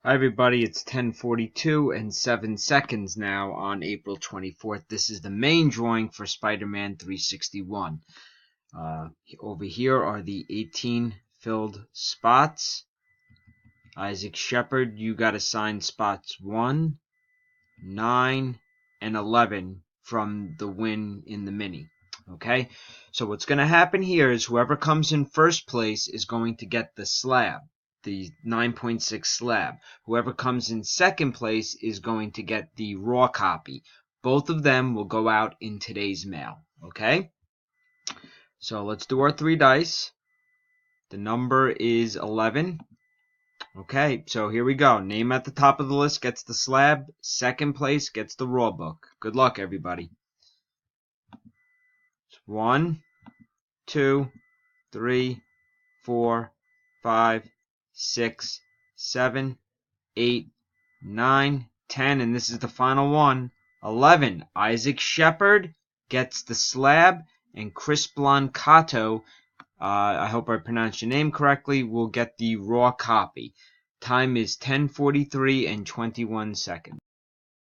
Hi everybody, it's 10:42 and 7 seconds now on April 24th. This is the main drawing for Spider-Man 361. Over here are the 18 filled spots. Isaac Shepard, you got assigned spots 1, 9, and 11 from the win in the mini. Okay, so what's going to happen here is whoever comes in first place is going to get the slab. The 9.6 slab. Whoever comes in second place is going to get the raw copy. Both of them will go out in today's mail. Okay? So let's do our 3 dice. The number is 11. Okay, so here we go. Name at the top of the list gets the slab. Second place gets the raw book. Good luck, everybody. 1, 2, 3, 4, 5, 6, 7, 8, 9, 10, and this is the final one. 11. Isaac Shepard gets the slab, and Chris Blancato, I hope I pronounced your name correctly, will get the raw copy. Time is 10:43 and 21 seconds.